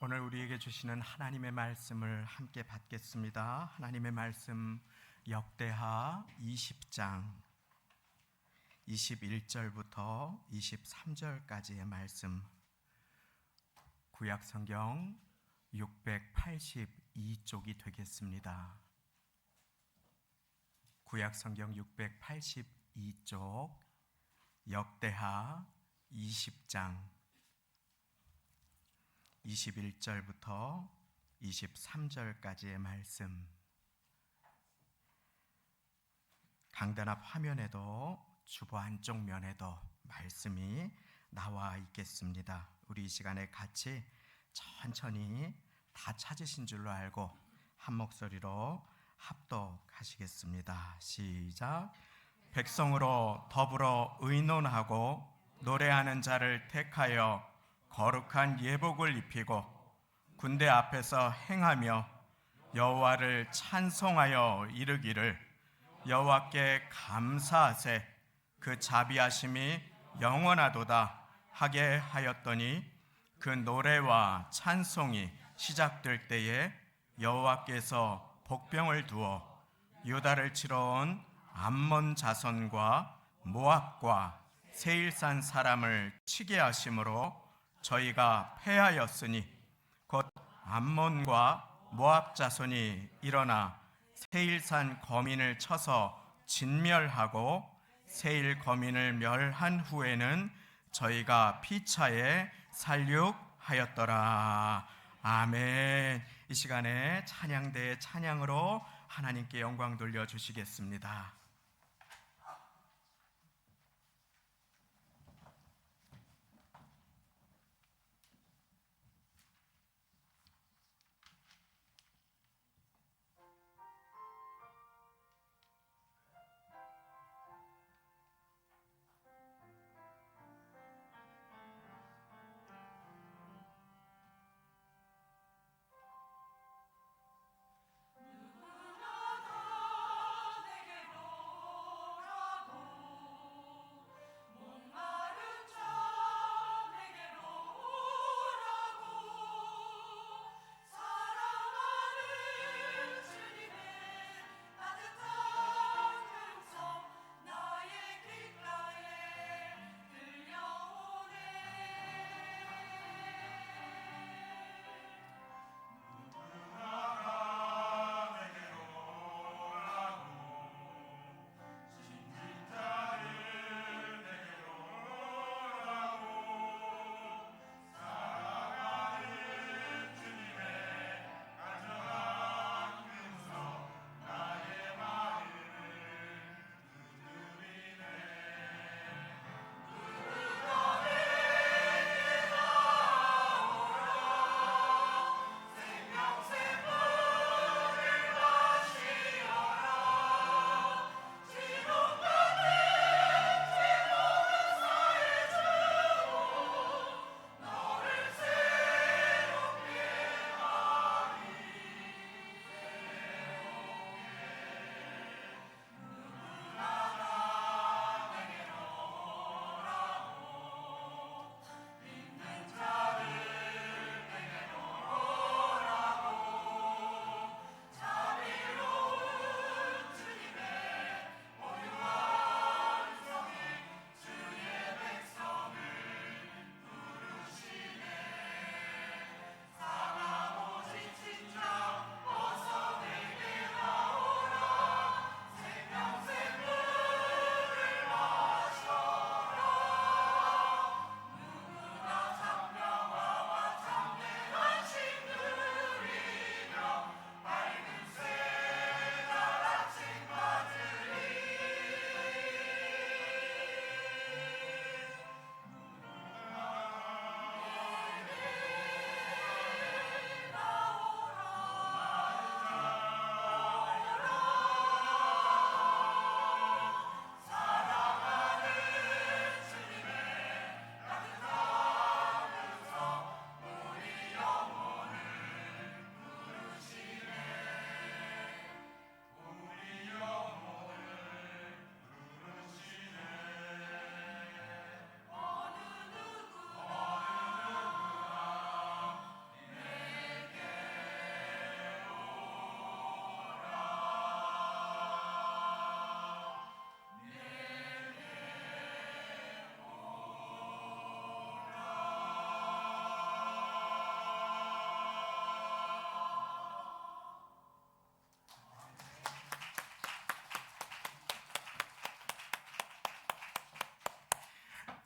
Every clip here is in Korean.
오늘 우리에게 주시는 하나님의 말씀을 함께 받겠습니다. 하나님의 말씀 역대하 20장 21절부터 23절까지의 말씀, 구약성경 682쪽이 되겠습니다. 구약성경 682쪽 역대하 20장 21절부터 23절까지의 말씀, 강단 앞 화면에도 주보 안쪽 면에도 말씀이 나와 있겠습니다. 우리 이 시간에 같이 천천히 다 찾으신 줄로 알고 한 목소리로 합독하시겠습니다. 시작. 백성으로 더불어 의논하고 노래하는 자를 택하여 거룩한 예복을 입히고 군대 앞에서 행하며 여호와를 찬송하여 이르기를 여호와께 감사하세 그 자비하심이 영원하도다 하게 하였더니 그 노래와 찬송이 시작될 때에 여호와께서 복병을 두어 유다를 치러 온 암몬 자손과 모압과 세일산 사람을 치게 하심으로 저희가 패하였으니 곧 암몬과 모압 자손이 일어나 세일산 거민을 쳐서 진멸하고 세일 거민을 멸한 후에는 저희가 피차에 살육하였더라. 아멘. 이 시간에 찬양대의 찬양으로 하나님께 영광 돌려주시겠습니다. 누구나 다 내게로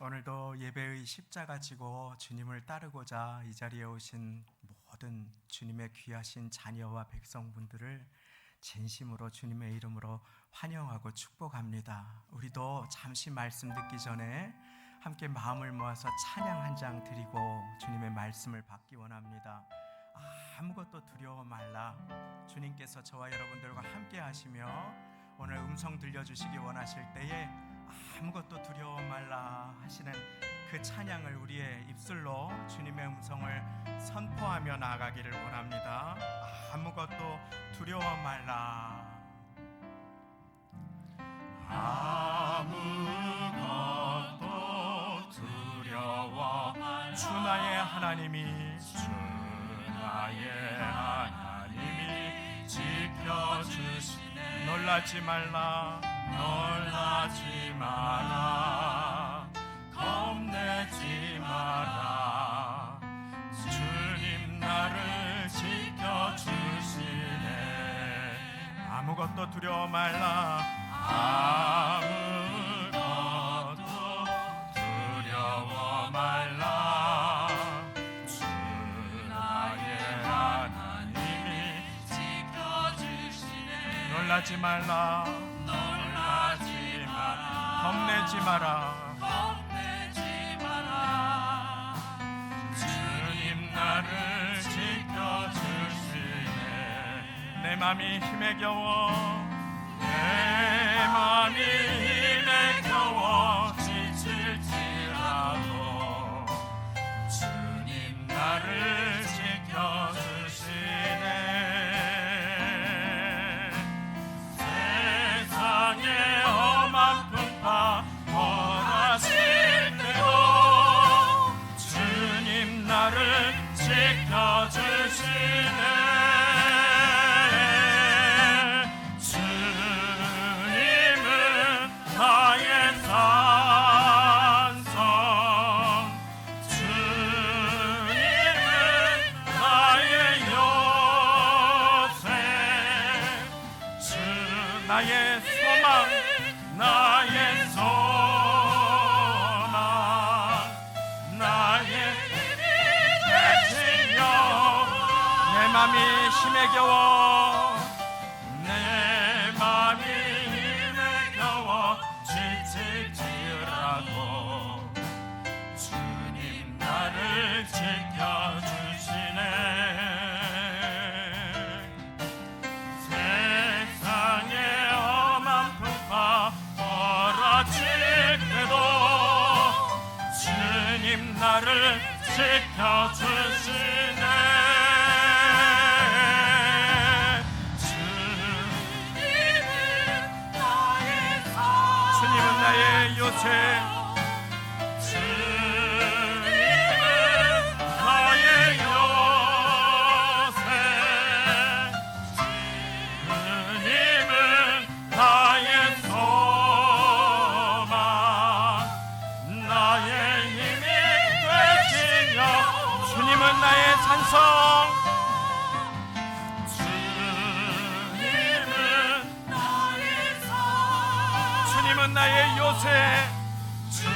오늘도 예배의 십자가 지고 주님을 따르고자 이 자리에 오신 모든 주님의 귀하신 자녀와 백성분들을 진심으로 주님의 이름으로 환영하고 축복합니다. 우리도 잠시 말씀 듣기 전에 함께 마음을 모아서 찬양 한 장 드리고 주님의 말씀을 받기 원합니다. 아무것도 두려워 말라. 주님께서 저와 여러분들과 함께 하시며 오늘 음성 들려주시기 원하실 때에 아무것도 두려워 말라 하시는 그 찬양을 우리의 입술로 주님의 음성을 선포하며 나아가기를 원합니다. 아무것도 두려워 말라. 아무것도 두려워 말라. 주 나의 하나님이 지켜주시네. 놀라지 말라. 놀라지 마라. 겁내지 마라. 주님 나를 지켜주시네. 아무것도 두려워 말라. 아무것도 두려워 말라. 주 나의 하나님이 지켜주시네. 놀라지 말라. 놀라지 마라. 겁내지 마라. 겁내지 마라. 주님 나를 지켜주시네. 내 맘이 힘에 겨워. 내 맘이 힘에 겨워 지칠지라도 주님 나를 지켜주시네. 세상에 험한 풍파 몰아칠 때도 주님 나를 지켜주시네. 나의 소망, 나의 소망, 나의 힘이 되시며 내 맘이 힘에 겨워. 내 맘이 힘에 겨워 지칠지라도 주님 나를 지켜주시네. 주님 나를 지켜주시네. 주님은 나의 요새. 주님은 나의 요새. 주님은 나의 소망, 나의 주님은 나의 산성. 주님은 나의 산. 주님은 나의 요새. 주님은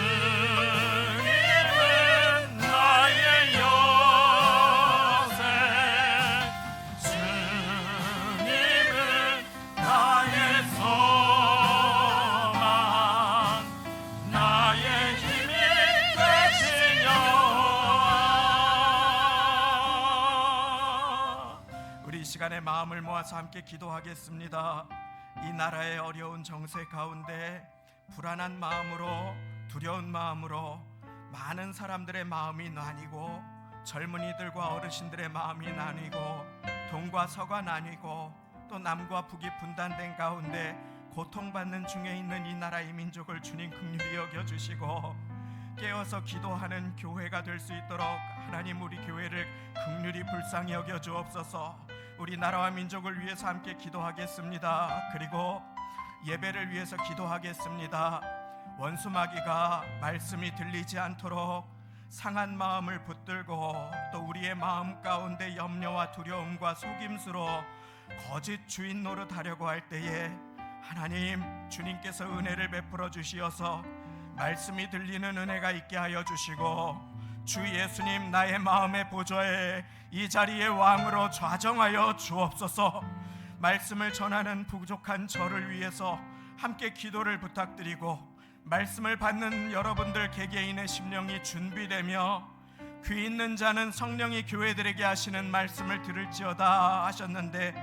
나의 요새. 주님은 나의 소망, 나의 힘이 되시며. 이 시간에 마음을 모아서 함께 기도하겠습니다. 이 나라의 어려운 정세 가운데 불안한 마음으로, 두려운 마음으로 많은 사람들의 마음이 나뉘고, 젊은이들과 어르신들의 마음이 나뉘고, 동과 서가 나뉘고, 또 남과 북이 분단된 가운데 고통받는 중에 있는 이 나라의 민족을 주님 긍휼히 여겨주시고 깨어서 기도하는 교회가 될 수 있도록 하나님 우리 교회를 긍휼히 불쌍히 여겨 주옵소서. 우리 나라와 민족을 위해서 함께 기도하겠습니다. 그리고 예배를 위해서 기도하겠습니다. 원수마귀가 말씀이 들리지 않도록 상한 마음을 붙들고 또 우리의 마음 가운데 염려와 두려움과 속임수로 거짓 주인 노릇하려고 할 때에 하나님 주님께서 은혜를 베풀어 주시어서 말씀이 들리는 은혜가 있게 하여 주시고 주 예수님 나의 마음의 보좌에 이 자리의 왕으로 좌정하여 주옵소서. 말씀을 전하는 부족한 저를 위해서 함께 기도를 부탁드리고 말씀을 받는 여러분들 개개인의 심령이 준비되며 귀 있는 자는 성령이 교회들에게 하시는 말씀을 들을지어다 하셨는데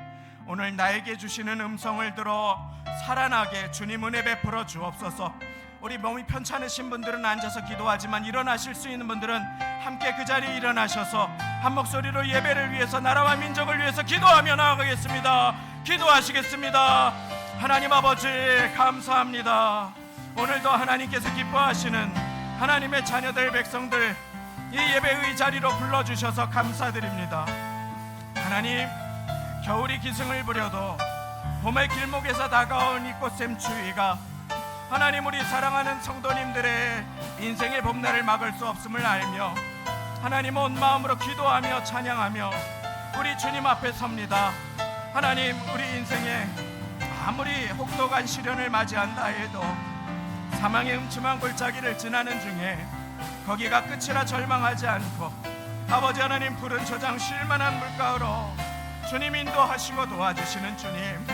오늘 나에게 주시는 음성을 들어 살아나게 주님 은혜 베풀어 주옵소서. 우리 몸이 편찮으신 분들은 앉아서 기도하지만 일어나실 수 있는 분들은 함께 그 자리에 일어나셔서 한 목소리로 예배를 위해서 나라와 민족을 위해서 기도하며 나아가겠습니다. 기도하시겠습니다. 하나님 아버지 감사합니다. 오늘도 하나님께서 기뻐하시는 하나님의 자녀들 백성들 이 예배의 자리로 불러주셔서 감사드립니다. 하나님, 겨울이 기승을 부려도 봄의 길목에서 다가온 이 꽃샘 추위가 하나님 우리 사랑하는 성도님들의 인생의 봄날을 막을 수 없음을 알며 하나님 온 마음으로 기도하며 찬양하며 우리 주님 앞에 섭니다. 하나님, 우리 인생에 아무리 혹독한 시련을 맞이한다 해도 사망의 음침한 골짜기를 지나는 중에 거기가 끝이라 절망하지 않고 아버지 하나님 푸른 초장 쉴만한 물가로 주님 인도하시고 도와주시는 주님,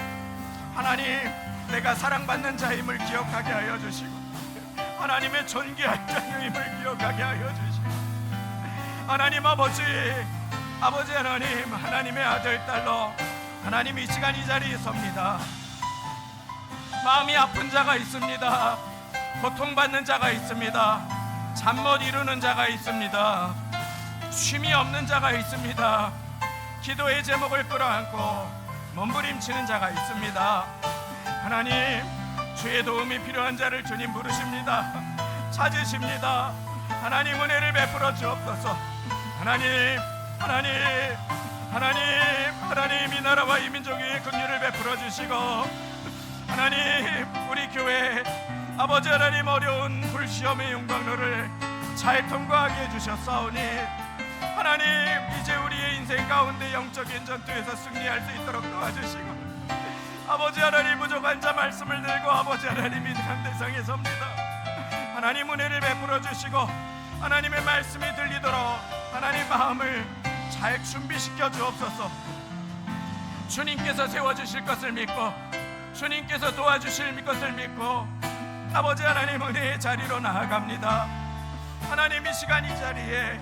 하나님 내가 사랑받는 자임을 기억하게 하여 주시고 하나님의 존귀한 자임을 기억하게 하여 주시고 하나님 아버지 하나님, 하나님의 아들 딸로 하나님 이 시간 이 자리에 섭니다. 마음이 아픈 자가 있습니다. 고통받는 자가 있습니다. 잠 못 이루는 자가 있습니다. 쉼이 없는 자가 있습니다. 기도의 제목을 끌어안고 몸부림치는 자가 있습니다. 하나님, 주의 도움이 필요한 자를 주님 부르십니다. 찾으십니다. 하나님 은혜를 베풀어 주옵소서. 하나님 이 나라와 이 민족의 긍휼을 베풀어 주시고 하나님 우리 교회 아버지 하나님 어려운 불시험의 용광로를 잘 통과하게 해주셨사오니 하나님 이제 우리의 인생 가운데 영적인 전투에서 승리할 수 있도록 도와주시고 아버지 하나님 부족한 자 말씀을 들고 아버지 하나님 인한 대상에 섭니다. 하나님 은혜를 베풀어 주시고 하나님의 말씀이 들리도록 하나님 마음을 잘 준비시켜 주옵소서. 주님께서 세워주실 것을 믿고 주님께서 도와주실 것을 믿고 아버지 하나님 은혜의 자리로 나아갑니다. 하나님 이 시간 이 자리에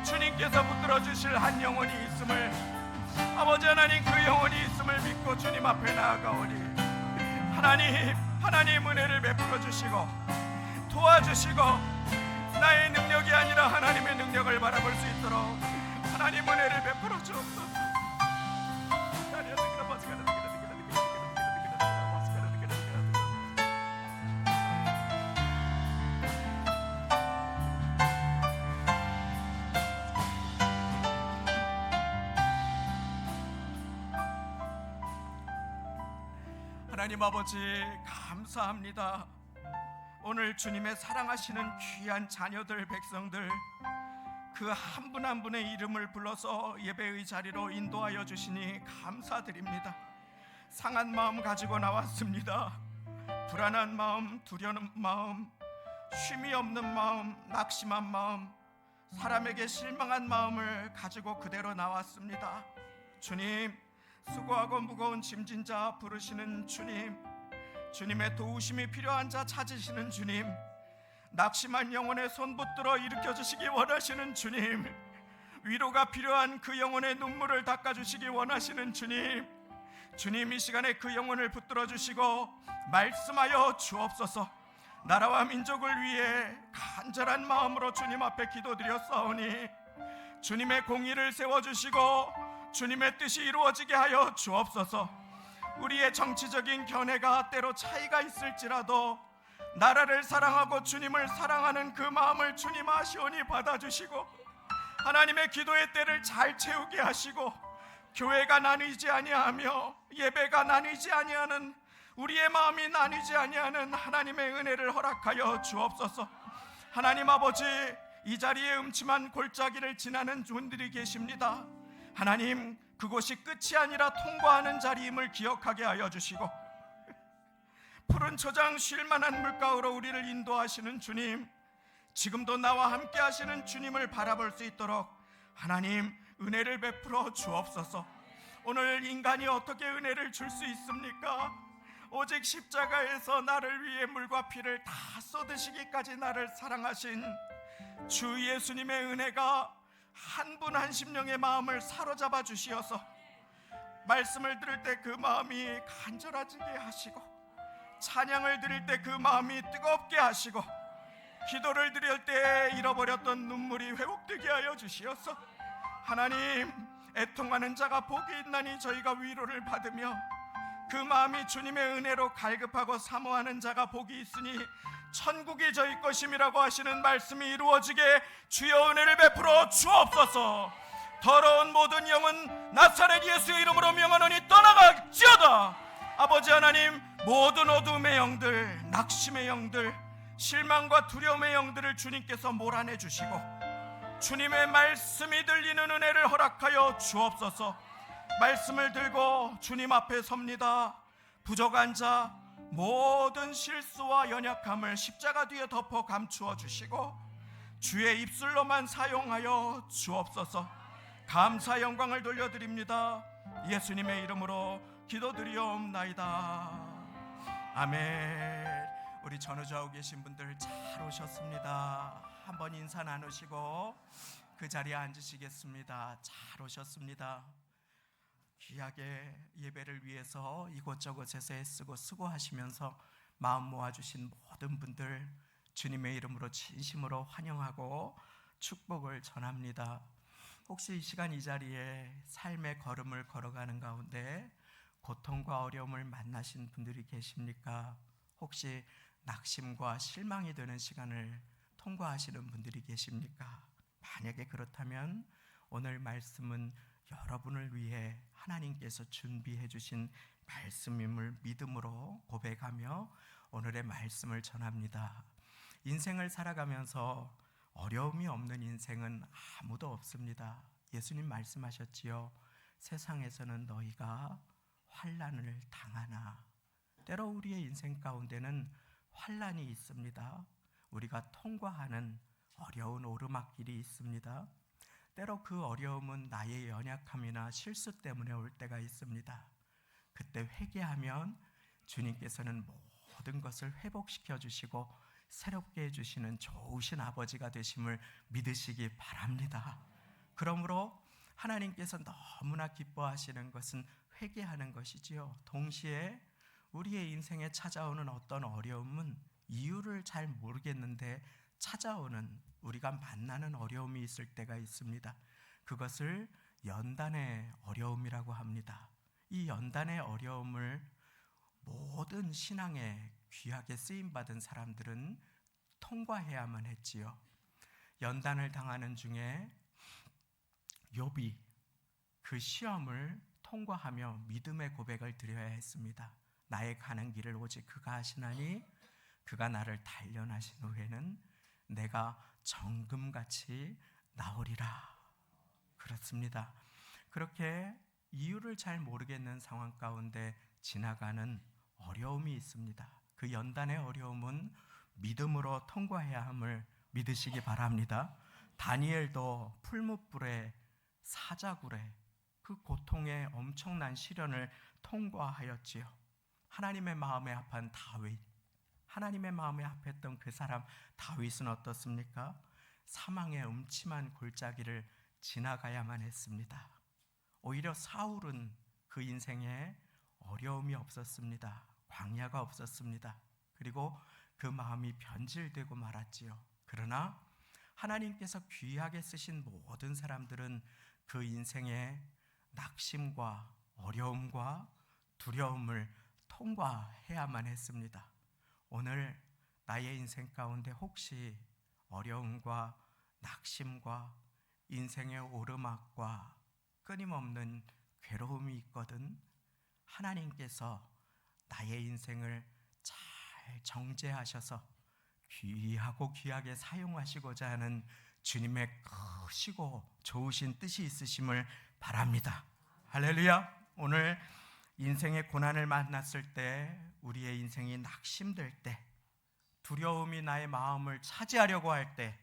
주님께서 붙들어 주실 한 영혼이 있음을 아버지 하나님 그 영혼이 있음을 믿고 주님 앞에 나아가오니 하나님 은혜를 베풀어 주시고 도와주시고 나의 능력이 아니라 하나님의 능력을 바라볼 수 있도록 하나님 은혜를 베풀어 주옵소서. 하나님 아버지 감사합니다. 오늘 주님의 사랑하시는 귀한 자녀들 백성들 그 한 분 한 분의 이름을 불러서 예배의 자리로 인도하여 주시니 감사드립니다. 상한 마음 가지고 나왔습니다. 불안한 마음, 두려운 마음, 쉼이 없는 마음, 낙심한 마음, 사람에게 실망한 마음을 가지고 그대로 나왔습니다. 주님, 수고하고 무거운 짐진 자 부르시는 주님, 주님의 도우심이 필요한 자 찾으시는 주님, 낙심한 영혼의 손 붙들어 일으켜 주시기 원하시는 주님, 위로가 필요한 그 영혼의 눈물을 닦아주시기 원하시는 주님, 주님 이 시간에 그 영혼을 붙들어 주시고 말씀하여 주옵소서. 나라와 민족을 위해 간절한 마음으로 주님 앞에 기도드렸사오니 주님의 공의를 세워주시고 주님의 뜻이 이루어지게 하여 주옵소서. 우리의 정치적인 견해가 때로 차이가 있을지라도 나라를 사랑하고 주님을 사랑하는 그 마음을 주님 아시오니 받아주시고 하나님의 기도의 때를 잘 채우게 하시고 교회가 나뉘지 아니하며 예배가 나뉘지 아니하는 우리의 마음이 나뉘지 아니하는 하나님의 은혜를 허락하여 주옵소서. 하나님 아버지, 이 자리에 음침한 골짜기를 지나는 분들이 계십니다. 하나님, 그곳이 끝이 아니라 통과하는 자리임을 기억하게 하여 주시고 푸른 초장 쉴만한 물가로 우리를 인도하시는 주님, 지금도 나와 함께 하시는 주님을 바라볼 수 있도록 하나님 은혜를 베풀어 주옵소서. 오늘 인간이 어떻게 은혜를 줄 수 있습니까? 오직 십자가에서 나를 위해 물과 피를 다 쏟으시기까지 나를 사랑하신 주 예수님의 은혜가 한 분 한 심령의 마음을 사로잡아 주시어서 말씀을 들을 때 그 마음이 간절해지게 하시고, 찬양을 드릴 때 그 마음이 뜨겁게 하시고, 기도를 드릴 때 잃어버렸던 눈물이 회복되게 하여 주시어서 하나님, 애통하는 자가 복이 있나니 저희가 위로를 받으며 그 마음이 주님의 은혜로 갈급하고 사모하는 자가 복이 있으니 천국이 저희 것임이라고 하시는 말씀이 이루어지게 주여 은혜를 베풀어 주옵소서. 더러운 모든 영은 나사렛 예수의 이름으로 명하노니 떠나갈지어다. 아버지 하나님, 모든 어둠의 영들, 낙심의 영들, 실망과 두려움의 영들을 주님께서 몰아내 주시고 주님의 말씀이 들리는 은혜를 허락하여 주옵소서. 말씀을 들고 주님 앞에 섭니다. 부족한 자, 모든 실수와 연약함을 십자가 뒤에 덮어 감추어 주시고 주의 입술로만 사용하여 주옵소서. 감사 영광을 돌려드립니다. 예수님의 이름으로 기도드리옵나이다. 아멘. 우리 전우좌우 계신 분들 잘 오셨습니다. 한번 인사 나누시고 그 자리에 앉으시겠습니다. 잘 오셨습니다. 귀하게 예배를 위해서 이곳저곳에서 애쓰고 수고하시면서 마음 모아주신 모든 분들 주님의 이름으로 진심으로 환영하고 축복을 전합니다. 혹시 이 시간 이 자리에 삶의 걸음을 걸어가는 가운데 고통과 어려움을 만나신 분들이 계십니까? 혹시 낙심과 실망이 되는 시간을 통과하시는 분들이 계십니까? 만약에 그렇다면 오늘 말씀은 여러분을 위해 하나님께서 준비해 주신 말씀임을 믿음으로 고백하며 오늘의 말씀을 전합니다. 인생을 살아가면서 어려움이 없는 인생은 아무도 없습니다. 예수님 말씀하셨지요. 세상에서는 너희가 환난을 당하나. 때로 우리의 인생 가운데는 환난이 있습니다. 우리가 통과하는 어려운 오르막길이 있습니다. 때로 그 어려움은 나의 연약함이나 실수 때문에 올 때가 있습니다. 그때 회개하면 주님께서는 모든 것을 회복시켜 주시고 새롭게 해주시는 좋으신 아버지가 되심을 믿으시기 바랍니다. 그러므로 하나님께서 너무나 기뻐하시는 것은 회개하는 것이지요. 동시에 우리의 인생에 찾아오는 어떤 어려움은 이유를 잘 모르겠는데 찾아오는, 우리가 만나는 어려움이 있을 때가 있습니다. 그것을 연단의 어려움이라고 합니다. 이 연단의 어려움을 모든 신앙에 귀하게 쓰임받은 사람들은 통과해야만 했지요. 연단을 당하는 중에 욥이 그 시험을 통과하며 믿음의 고백을 드려야 했습니다. 나의 가는 길을 오직 그가 하시나니 그가 나를 단련하신 후에는 내가 정금같이 나오리라. 그렇습니다. 그렇게 이유를 잘 모르겠는 상황 가운데 지나가는 어려움이 있습니다. 그 연단의 어려움은 믿음으로 통과해야 함을 믿으시기 바랍니다. 다니엘도 풀무불에 사자굴에 그 고통의 엄청난 시련을 통과하였지요. 하나님의 마음에 합한 다윗, 하나님의 마음에 합했던 그 사람 다윗은 어떻습니까? 사망의 음침한 골짜기를 지나가야만 했습니다. 오히려 사울은 그 인생에 어려움이 없었습니다. 광야가 없었습니다. 그리고 그 마음이 변질되고 말았지요. 그러나 하나님께서 귀하게 쓰신 모든 사람들은 그 인생의 낙심과 어려움과 두려움을 통과해야만 했습니다. 오늘 나의 인생 가운데 혹시 어려움과 낙심과 인생의 오르막과 끊임없는 괴로움이 있거든 하나님께서 나의 인생을 잘 정죄하셔서 귀하고 귀하게 사용하시고자 하는 주님의 크시고 좋으신 뜻이 있으심을 바랍니다. 할렐루야. 오늘 인생의 고난을 만났을 때 우리의 인생이 낙심될 때, 두려움이 나의 마음을 차지하려고 할 때,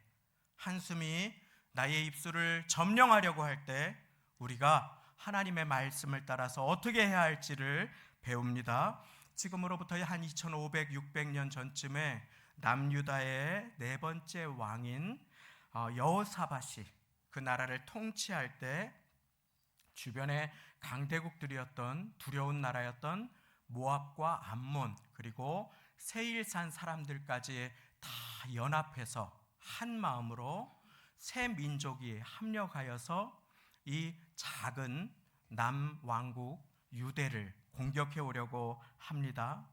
한숨이 나의 입술을 점령하려고 할 때 우리가 하나님의 말씀을 따라서 어떻게 해야 할지를 배웁니다. 지금으로부터 한 2500, 600년 전쯤에 남유다의 네 번째 왕인 여호사밧이 그 나라를 통치할 때 주변에 강대국들이었던 두려운 나라였던 모압과 암몬 그리고 세일산 사람들까지 다 연합해서 한 마음으로 세 민족이 합력하여서 이 작은 남왕국 유대를 공격해 오려고 합니다.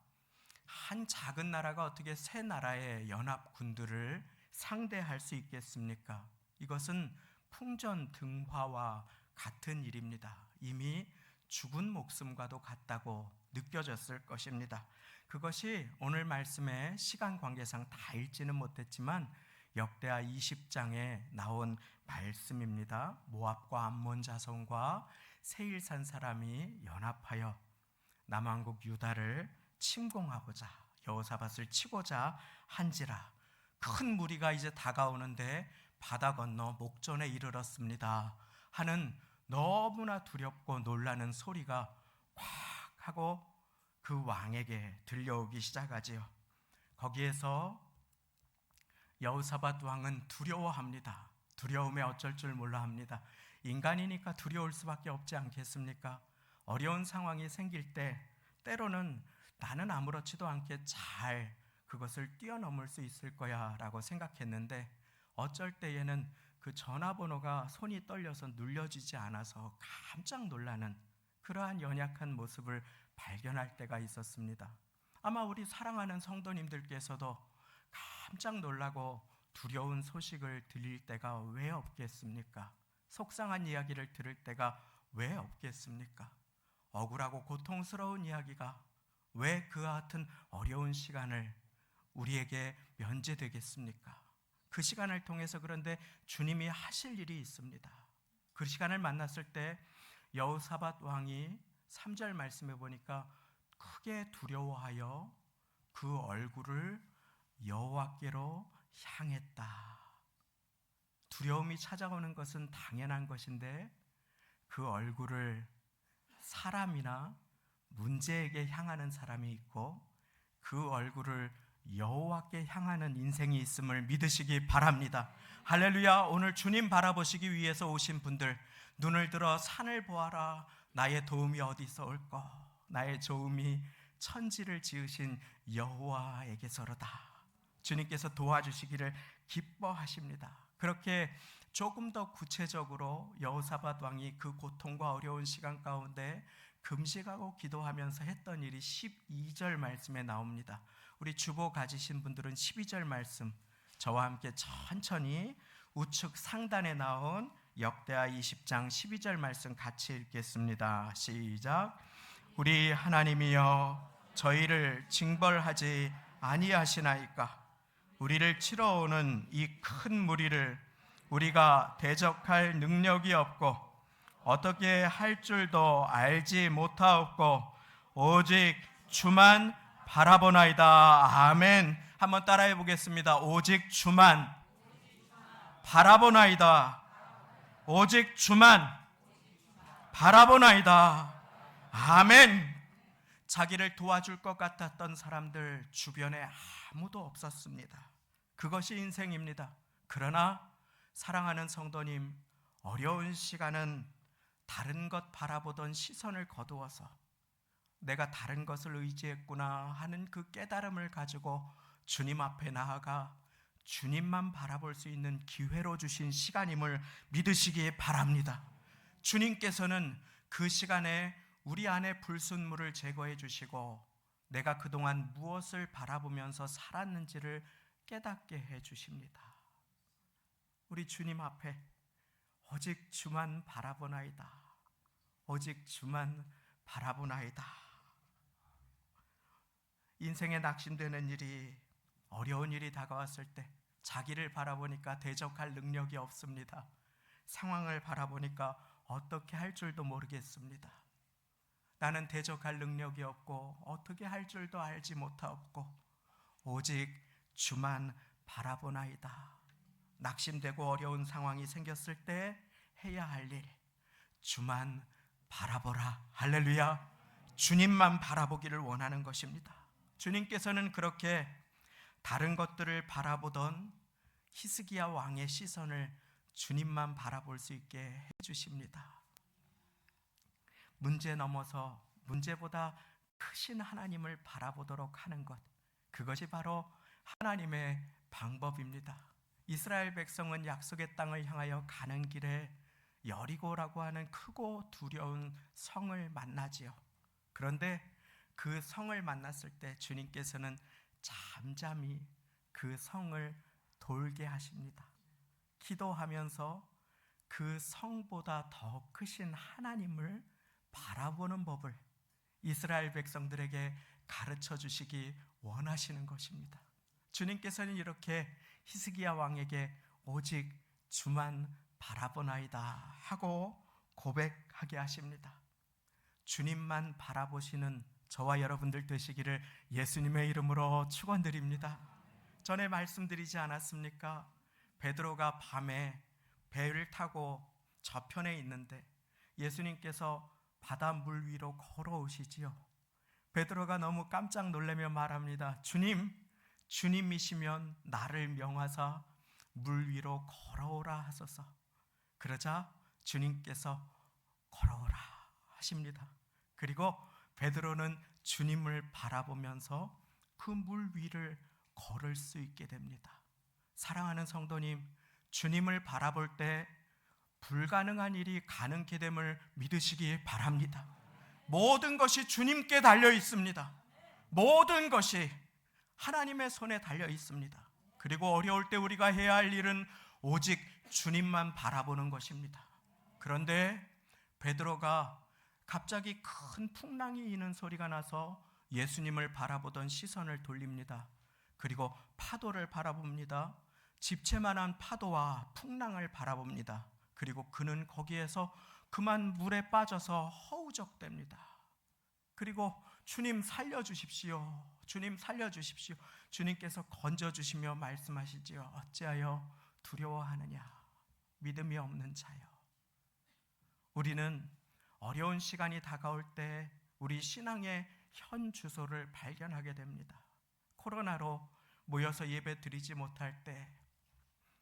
한 작은 나라가 어떻게 세 나라의 연합군들을 상대할 수 있겠습니까? 이것은 풍전등화와 같은 일입니다. 이미 죽은 목숨과도 같다고 느껴졌을 것입니다. 그것이 오늘 말씀의 시간 관계상 다 읽지는 못했지만 역대하 20장에 나온 말씀입니다. 모압과 암몬 자손과 세일산 사람이 연합하여 남왕국 유다를 침공하고자 여호사밧을 치고자 한지라. 큰 무리가 이제 다가오는데 바다 건너 목전에 이르렀습니다 하는 너무나 두렵고 놀라는 소리가 콱 하고 그 왕에게 들려오기 시작하지요. 거기에서 여호사밧 왕은 두려워합니다. 두려움에 어쩔 줄 몰라 합니다. 인간이니까 두려울 수밖에 없지 않겠습니까? 어려운 상황이 생길 때 때로는 나는 아무렇지도 않게 잘 그것을 뛰어넘을 수 있을 거야 라고 생각했는데 어쩔 때에는 그 전화번호가 손이 떨려서 눌려지지 않아서 깜짝 놀라는 그러한 연약한 모습을 발견할 때가 있었습니다. 아마 우리 사랑하는 성도님들께서도 깜짝 놀라고 두려운 소식을 들릴 때가 왜 없겠습니까? 속상한 이야기를 들을 때가 왜 없겠습니까? 억울하고 고통스러운 이야기가 왜 그와 같은 어려운 시간을 우리에게 면제되겠습니까? 그 시간을 통해서 그런데 주님이 하실 일이 있습니다. 그 시간을 만났을 때 여호사밧 왕이 3절 말씀해 보니까 크게 두려워하여 그 얼굴을 여호와께로 향했다. 두려움이 찾아오는 것은 당연한 것인데 그 얼굴을 사람이나 문제에게 향하는 사람이 있고 그 얼굴을 여호와께 향하는 인생이 있음을 믿으시기 바랍니다. 할렐루야. 오늘 주님 바라보시기 위해서 오신 분들 눈을 들어 산을 보아라. 나의 도움이 어디서 올꼬? 나의 도움이 천지를 지으신 여호와에게서로다. 주님께서 도와주시기를 기뻐하십니다. 그렇게 조금 더 구체적으로 여호사밧 왕이 그 고통과 어려운 시간 가운데 금식하고 기도하면서 했던 일이 12절 말씀에 나옵니다. 우리 주보 가지신 분들은 12절 말씀 저와 함께 천천히 우측 상단에 나온 역대하 20장 12절 말씀 같이 읽겠습니다. 시작. 우리 하나님이여 저희를 징벌하지 아니하시나이까? 우리를 치러 오는 이 큰 무리를 우리가 대적할 능력이 없고 어떻게 할 줄도 알지 못하옵고 오직 주만 바라보나이다. 아멘. 한번 따라해 보겠습니다. 오직 주만 바라보나이다. 오직 주만 바라보나이다. 아멘. 자기를 도와줄 것 같았던 사람들 주변에 아무도 없었습니다. 그것이 인생입니다. 그러나 사랑하는 성도님, 어려운 시간은 다른 것 바라보던 시선을 거두어서 내가 다른 것을 의지했구나 하는 그 깨달음을 가지고 주님 앞에 나아가 주님만 바라볼 수 있는 기회로 주신 시간임을 믿으시기 바랍니다. 주님께서는 그 시간에 우리 안에 불순물을 제거해 주시고 내가 그동안 무엇을 바라보면서 살았는지를 깨닫게 해 주십니다. 우리 주님 앞에 오직 주만 바라보나이다. 오직 주만 바라보나이다. 인생에 낙심되는 일이 어려운 일이 다가왔을 때 자기를 바라보니까 대적할 능력이 없습니다. 상황을 바라보니까 어떻게 할 줄도 모르겠습니다. 나는 대적할 능력이 없고 어떻게 할 줄도 알지 못하옵고 오직 주만 바라보나이다. 낙심되고 어려운 상황이 생겼을 때 해야 할 일, 주만 바라보라. 할렐루야. 주님만 바라보기를 원하는 것입니다. 주님께서는 그렇게 다른 것들을 바라보던 히스기야 왕의 시선을 주님만 바라볼 수 있게 해주십니다. 문제 넘어서 문제보다 크신 하나님을 바라보도록 하는 것, 그것이 바로 하나님의 방법입니다. 이스라엘 백성은 약속의 땅을 향하여 가는 길에 여리고라고 하는 크고 두려운 성을 만나지요. 그런데 그 성을 만났을 때 주님께서는 잠잠히 그 성을 돌게 하십니다. 기도하면서 그 성보다 더 크신 하나님을 바라보는 법을 이스라엘 백성들에게 가르쳐 주시기 원하시는 것입니다. 주님께서는 이렇게 히스기야 왕에게 오직 주만 바라보나이다 하고 고백하게 하십니다. 주님만 바라보시는 저와 여러분들 되시기를 예수님의 이름으로 축원드립니다. 전에 말씀드리지 않았습니까? 베드로가 밤에 배를 타고 저편에 있는데 예수님께서 바다 물 위로 걸어오시지요. 베드로가 너무 깜짝 놀라며 말합니다. 주님이시면 나를 명하사 물 위로 걸어오라 하소서. 그러자 주님께서 걸어오라 하십니다. 그리고 베드로는 주님을 바라보면서 그 물 위를 걸을 수 있게 됩니다. 사랑하는 성도님, 주님을 바라볼 때 불가능한 일이 가능케 됨을 믿으시기 바랍니다. 모든 것이 주님께 달려 있습니다. 모든 것이 하나님의 손에 달려 있습니다. 그리고 어려울 때 우리가 해야 할 일은 오직 주님만 바라보는 것입니다. 그런데 베드로가 갑자기 큰 풍랑이 이는 소리가 나서 예수님을 바라보던 시선을 돌립니다. 그리고 파도를 바라봅니다. 집채만한 파도와 풍랑을 바라봅니다. 그리고 그는 거기에서 그만 물에 빠져서 허우적댑니다. 그리고 주님 살려주십시오. 주님 살려주십시오. 주님께서 건져주시며 말씀하시지요. 어찌하여 두려워하느냐, 믿음이 없는 자여. 우리는 어려운 시간이 다가올 때 우리 신앙의 현 주소를 발견하게 됩니다. 코로나로 모여서 예배 드리지 못할 때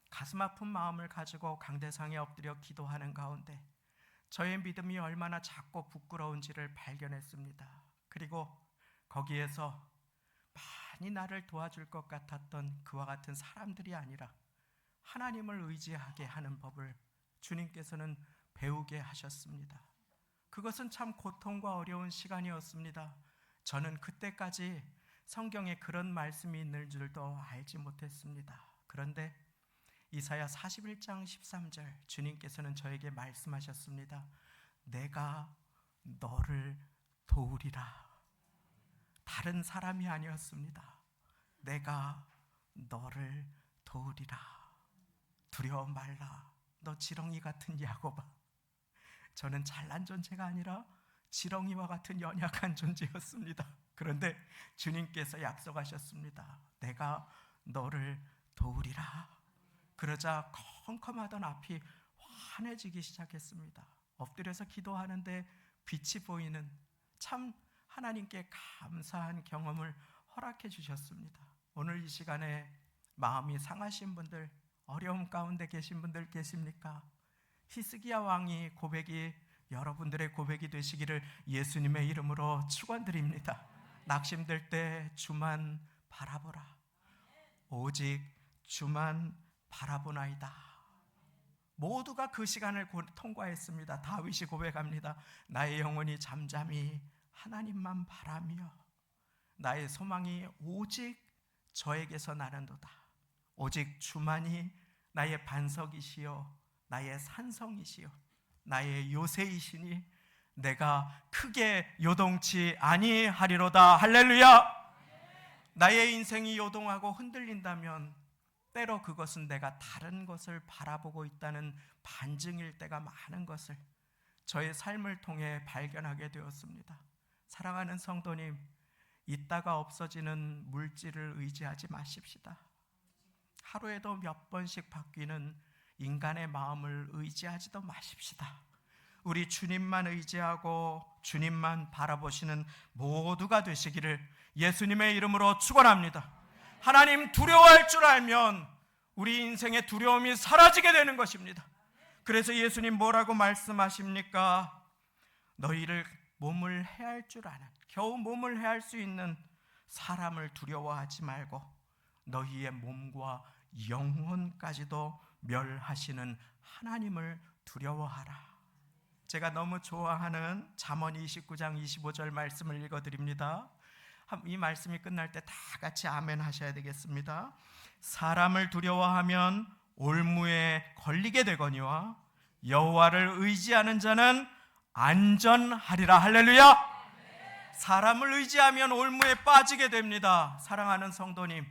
가슴 아픈 마음을 가지고 강대상에 엎드려 기도하는 가운데 저의 믿음이 얼마나 작고 부끄러운지를 발견했습니다. 그리고 거기에서 많이 나를 도와줄 것 같았던 그와 같은 사람들이 아니라 하나님을 의지하게 하는 법을 주님께서는 배우게 하셨습니다. 그것은 참 고통과 어려운 시간이었습니다. 저는 그때까지 성경에 그런 말씀이 있는 줄도 알지 못했습니다. 그런데 이사야 41장 13절 주님께서는 저에게 말씀하셨습니다. 내가 너를 도우리라. 다른 사람이 아니었습니다. 내가 너를 도우리라. 두려워 말라. 너 지렁이 같은 야곱아. 저는 잘난 존재가 아니라 지렁이와 같은 연약한 존재였습니다. 그런데 주님께서 약속하셨습니다. 내가 너를 도우리라. 그러자 컴컴하던 앞이 환해지기 시작했습니다. 엎드려서 기도하는데 빛이 보이는 참 하나님께 감사한 경험을 허락해 주셨습니다. 오늘 이 시간에 마음이 상하신 분들, 어려움 가운데 계신 분들 계십니까? 히스기야 왕이 고백이 여러분들의 고백이 되시기를 예수님의 이름으로 축원드립니다. 낙심될 때 주만 바라보라. 오직 주만 바라보나이다. 모두가 그 시간을 통과했습니다. 다윗이 고백합니다. 나의 영혼이 잠잠히 하나님만 바라며 나의 소망이 오직 저에게서 나는도다. 오직 주만이 나의 반석이시요 나의 산성이시요 나의 요새이시니 내가 크게 요동치 아니하리로다. 할렐루야. 나의 인생이 요동하고 흔들린다면 때로 그것은 내가 다른 것을 바라보고 있다는 반증일 때가 많은 것을 저의 삶을 통해 발견하게 되었습니다. 사랑하는 성도님, 있다가 없어지는 물질을 의지하지 마십시다. 하루에도 몇 번씩 바뀌는 인간의 마음을 의지하지도 마십시다. 우리 주님만 의지하고 주님만 바라보시는 모두가 되시기를 예수님의 이름으로 축원합니다. 하나님 두려워할 줄 알면 우리 인생의 두려움이 사라지게 되는 것입니다. 그래서 예수님 뭐라고 말씀하십니까? 너희를 몸을 해할 줄 아는, 겨우 몸을 해할 수 있는 사람을 두려워하지 말고 너희의 몸과 영혼까지도 멸하시는 하나님을 두려워하라. 제가 너무 좋아하는 잠언 29장 25절 말씀을 읽어드립니다. 이 말씀이 끝날 때 다 같이 아멘 하셔야 되겠습니다. 사람을 두려워하면 올무에 걸리게 되거니와 여호와를 의지하는 자는 안전하리라. 할렐루야. 사람을 의지하면 올무에 빠지게 됩니다. 사랑하는 성도님,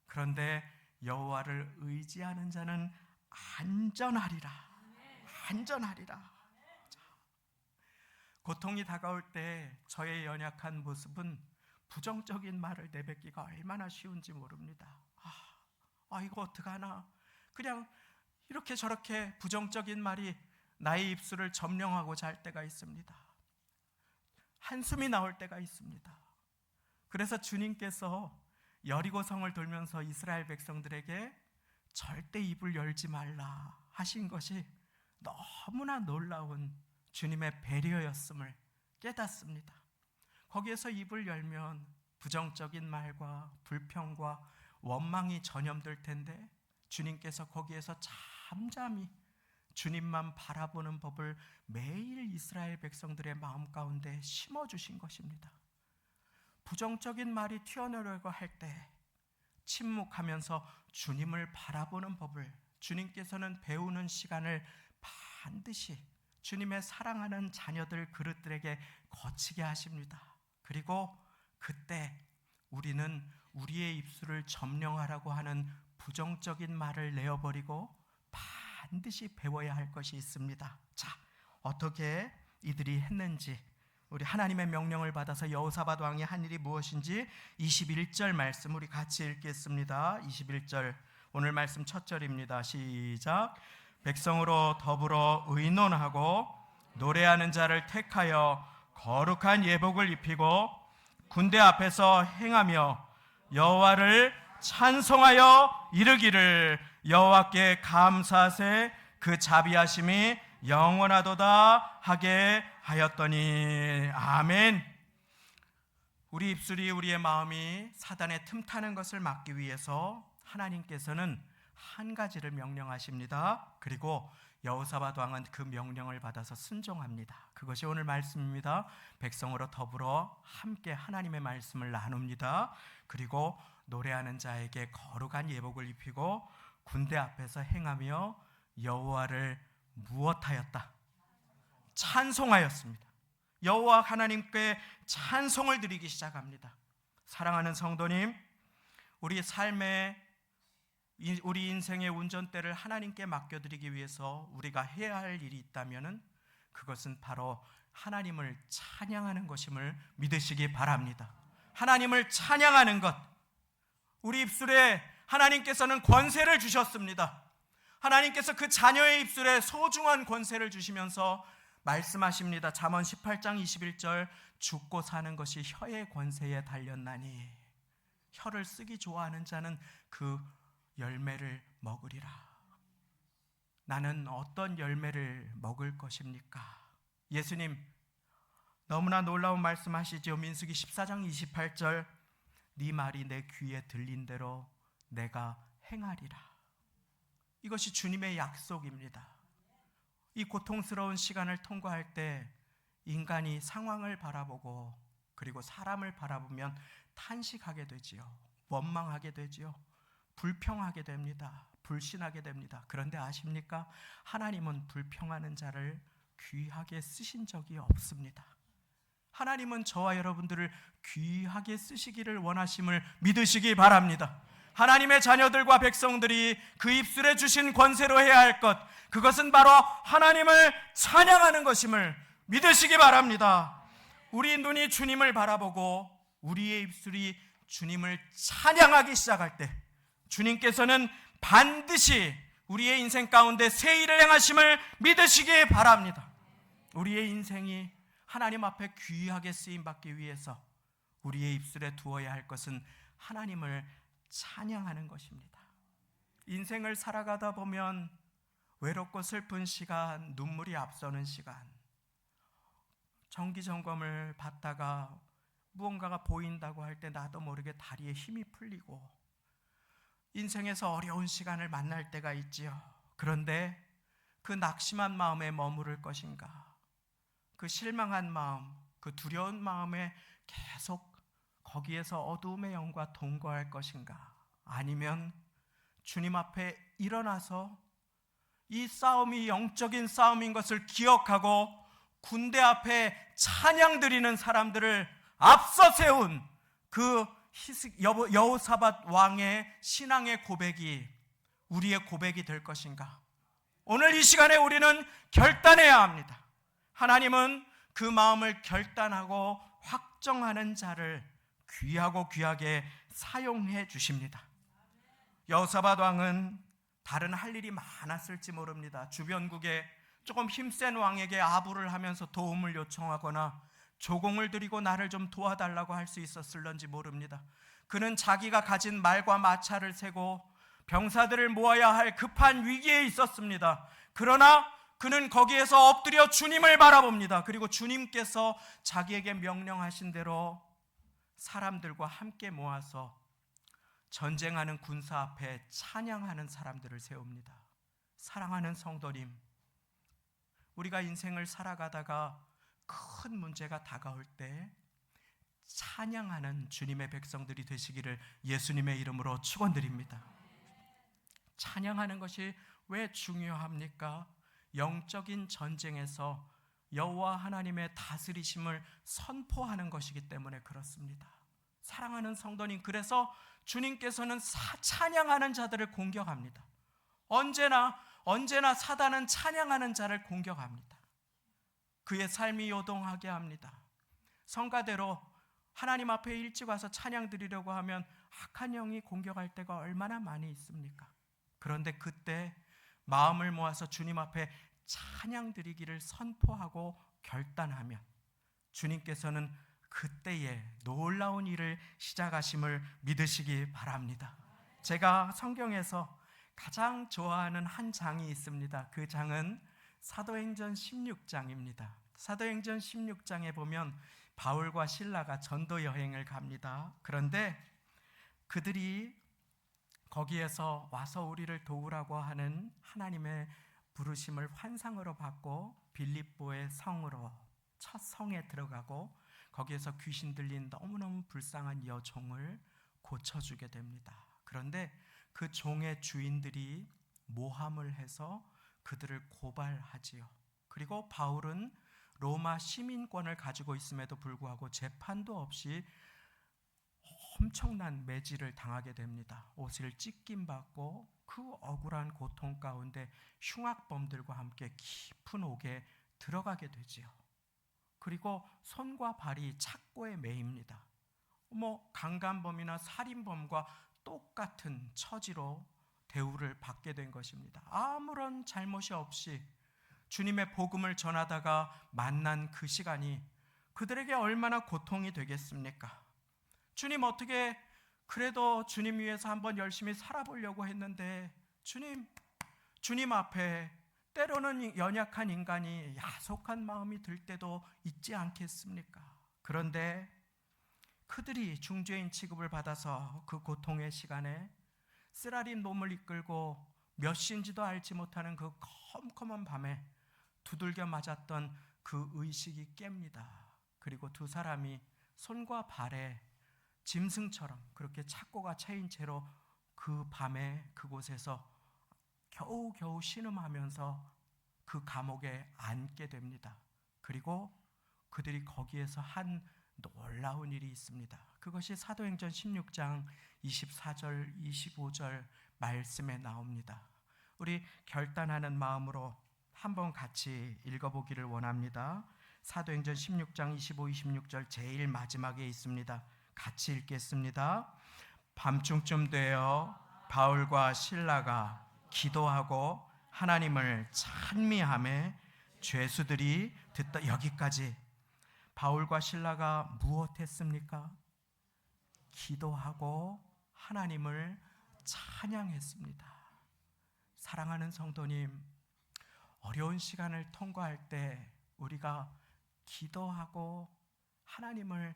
그런데 여호와를 의지하는 자는 안전하리라. 안전하리라. 고통이 다가올 때 저의 연약한 모습은 부정적인 말을 내뱉기가 얼마나 쉬운지 모릅니다. 이거 어떡하나. 그냥 이렇게 저렇게 부정적인 말이 나의 입술을 점령하고 잘 때가 있습니다. 한숨이 나올 때가 있습니다. 그래서 주님께서 여리고성을 돌면서 이스라엘 백성들에게 절대 입을 열지 말라 하신 것이 너무나 놀라운 주님의 배려였음을 깨닫습니다. 거기에서 입을 열면 부정적인 말과 불평과 원망이 전염될 텐데 주님께서 거기에서 잠잠히 주님만 바라보는 법을 매일 이스라엘 백성들의 마음 가운데 심어주신 것입니다. 부정적인 말이 튀어나오려고 할 때 침묵하면서 주님을 바라보는 법을 주님께서는 배우는 시간을 반드시 주님의 사랑하는 자녀들 그릇들에게 거치게 하십니다. 그리고 그때 우리는 우리의 입술을 점령하라고 하는 부정적인 말을 내어버리고 반드시 배워야 할 것이 있습니다. 자, 어떻게 이들이 했는지, 우리 하나님의 명령을 받아서 여호사밧 왕이 한 일이 무엇인지 21절 말씀 우리 같이 읽겠습니다. 21절 오늘 말씀 첫 절입니다. 시작. 백성으로 더불어 의논하고 노래하는 자를 택하여 거룩한 예복을 입히고 군대 앞에서 행하며 여호와를 찬송하여 이르기를 여호와께 감사세 그 자비하심이 영원하도다 하게 하였더니. 아멘. 우리 입술이 우리의 마음이 사단의 틈타는 것을 막기 위해서 하나님께서는 한 가지를 명령하십니다. 그리고 여호사밧 왕은 그 명령을 받아서 순종합니다. 그것이 오늘 말씀입니다. 백성으로 더불어 함께 하나님의 말씀을 나눕니다. 그리고 노래하는 자에게 거룩한 예복을 입히고 군대 앞에서 행하며 여호와를 무엇하였다? 찬송하였습니다. 여호와 하나님께 찬송을 드리기 시작합니다. 사랑하는 성도님, 우리 삶의 우리 인생의 운전대를 하나님께 맡겨드리기 위해서 우리가 해야 할 일이 있다면 그것은 바로 하나님을 찬양하는 것임을 믿으시기 바랍니다. 하나님을 찬양하는 것, 우리 입술에 하나님께서는 권세를 주셨습니다. 하나님께서 그 자녀의 입술에 소중한 권세를 주시면서 말씀하십니다. 잠언 18장 21절 죽고 사는 것이 혀의 권세에 달렸나니 혀를 쓰기 좋아하는 자는 그 열매를 먹으리라. 나는 어떤 열매를 먹을 것입니까? 예수님 너무나 놀라운 말씀하시죠. 민수기 14장 28절 네 말이 내 귀에 들린 대로 내가 행하리라. 이것이 주님의 약속입니다. 이 고통스러운 시간을 통과할 때 인간이 상황을 바라보고 그리고 사람을 바라보면 탄식하게 되지요. 원망하게 되지요. 불평하게 됩니다. 불신하게 됩니다. 그런데 아십니까? 하나님은 불평하는 자를 귀하게 쓰신 적이 없습니다. 하나님은 저와 여러분들을 귀하게 쓰시기를 원하심을 믿으시기 바랍니다. 하나님의 자녀들과 백성들이 그 입술에 주신 권세로 해야 할 것, 그것은 바로 하나님을 찬양하는 것임을 믿으시기 바랍니다. 우리 눈이 주님을 바라보고 우리의 입술이 주님을 찬양하기 시작할 때 주님께서는 반드시 우리의 인생 가운데 새 일을 행하심을 믿으시기 바랍니다. 우리의 인생이 하나님 앞에 귀하게 쓰임받기 위해서 우리의 입술에 두어야 할 것은 하나님을 찬양하는 것입니다. 인생을 살아가다 보면 외롭고 슬픈 시간, 눈물이 앞서는 시간, 정기점검을 받다가 무언가가 보인다고 할 때 나도 모르게 다리에 힘이 풀리고 인생에서 어려운 시간을 만날 때가 있지요. 그런데 그 낙심한 마음에 머무를 것인가, 그 실망한 마음, 그 두려운 마음에 계속 거기에서 어두움의 영과 동거할 것인가, 아니면 주님 앞에 일어나서 이 싸움이 영적인 싸움인 것을 기억하고 군대 앞에 찬양 드리는 사람들을 앞서 세운 그 여호사밧 왕의 신앙의 고백이 우리의 고백이 될 것인가? 오늘 이 시간에 우리는 결단해야 합니다. 하나님은 그 마음을 결단하고 확정하는 자를 귀하고 귀하게 사용해 주십니다. 여호사밧 왕은 다른 할 일이 많았을지 모릅니다. 주변국에 조금 힘센 왕에게 아부를 하면서 도움을 요청하거나 조공을 드리고 나를 좀 도와달라고 할 수 있었을런지 모릅니다. 그는 자기가 가진 말과 마차를 세고 병사들을 모아야 할 급한 위기에 있었습니다. 그러나 그는 거기에서 엎드려 주님을 바라봅니다. 그리고 주님께서 자기에게 명령하신 대로 사람들과 함께 모아서 전쟁하는 군사 앞에 찬양하는 사람들을 세웁니다. 사랑하는 성도님, 우리가 인생을 살아가다가 큰 문제가 다가올 때 찬양하는 주님의 백성들이 되시기를 예수님의 이름으로 축원드립니다. 찬양하는 것이 왜 중요합니까? 영적인 전쟁에서 여호와 하나님의 다스리심을 선포하는 것이기 때문에 그렇습니다. 사랑하는 성도님, 그래서 주님께서는 찬양하는 자들을 공격합니다. 언제나 사단은 찬양하는 자를 공격합니다. 그의 삶이 요동하게 합니다. 성가대로 하나님 앞에 일찍 와서 찬양 드리려고 하면 악한 영이 공격할 때가 얼마나 많이 있습니까? 그런데 그때 마음을 모아서 주님 앞에 찬양 드리기를 선포하고 결단하면 주님께서는 그때에 놀라운 일을 시작하심을 믿으시기 바랍니다. 제가 성경에서 가장 좋아하는 한 장이 있습니다. 그 장은 사도행전 16장입니다. 사도행전 16장에 보면 바울과 실라가 전도 여행을 갑니다. 그런데 그들이 거기에서 와서 우리를 도우라고 하는 하나님의 부르심을 환상으로 받고 빌립보의 성으로 첫 성에 들어가고 거기에서 귀신 들린 너무너무 불쌍한 여종을 고쳐주게 됩니다. 그런데 그 종의 주인들이 모함을 해서 그들을 고발하지요. 그리고 바울은 로마 시민권을 가지고 있음에도 불구하고 재판도 없이 엄청난 매질을 당하게 됩니다. 옷을 찢김받고 그 억울한 고통 가운데 흉악범들과 함께 깊은 옥에 들어가게 되지요. 그리고 손과 발이 착고에 매입니다. 강간범이나 살인범과 똑같은 처지로 대우를 받게 된 것입니다. 아무런 잘못이 없이 주님의 복음을 전하다가 만난 그 시간이 그들에게 얼마나 고통이 되겠습니까? 주님, 어떻게 그래도 주님 위해서 한번 열심히 살아보려고 했는데 주님 앞에 때로는 연약한 인간이 야속한 마음이 들 때도 있지 않겠습니까? 그런데 그들이 중죄인 취급을 받아서 그 고통의 시간에 쓰라린 몸을 이끌고 몇 시인지도 알지 못하는 그 컴컴한 밤에 두들겨 맞았던 그 의식이 깹니다. 그리고 두 사람이 손과 발에 짐승처럼 그렇게 착고가 차인 채로 그 밤에 그곳에서 겨우겨우 신음하면서 그 감옥에 앉게 됩니다. 그리고 그들이 거기에서 한 놀라운 일이 있습니다. 그것이 사도행전 16장 24절 25절 말씀에 나옵니다. 우리 결단하는 마음으로 한번 같이 읽어보기를 원합니다. 사도행전 16장 25, 26절 제일 마지막에 있습니다. 같이 읽겠습니다. 밤중쯤 되어 바울과 실라가 기도하고 하나님을 찬미하며 죄수들이 듣다. 여기까지. 바울과 실라가 무엇했습니까? 기도하고 하나님을 찬양했습니다. 사랑하는 성도님, 어려운 시간을 통과할 때 우리가 기도하고 하나님을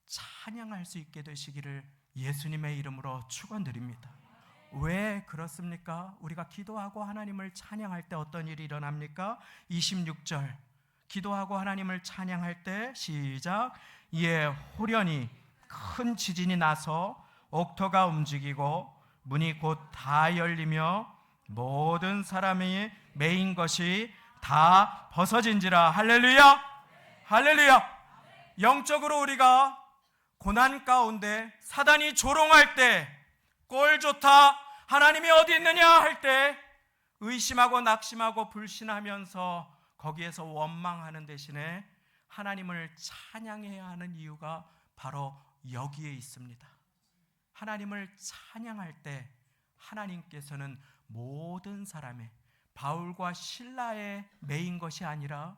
찬양할 수 있게 되시기를 예수님의 이름으로 축원드립니다. 왜 그렇습니까? 우리가 기도하고 하나님을 찬양할 때 어떤 일이 일어납니까? 26절 기도하고 하나님을 찬양할 때 시작. 이에 호련히 큰 지진이 나서 옥토가 움직이고 문이 곧 다 열리며 모든 사람이 매인 것이 다 벗어진지라. 할렐루야! 할렐루야! 영적으로 우리가 고난 가운데 사단이 조롱할 때, 꼴 좋다, 하나님이 어디 있느냐 할 때 의심하고 낙심하고 불신하면서 거기에서 원망하는 대신에 하나님을 찬양해야 하는 이유가 바로 여기에 있습니다. 하나님을 찬양할 때 하나님께서는 모든 사람의, 바울과 실라의 매인 것이 아니라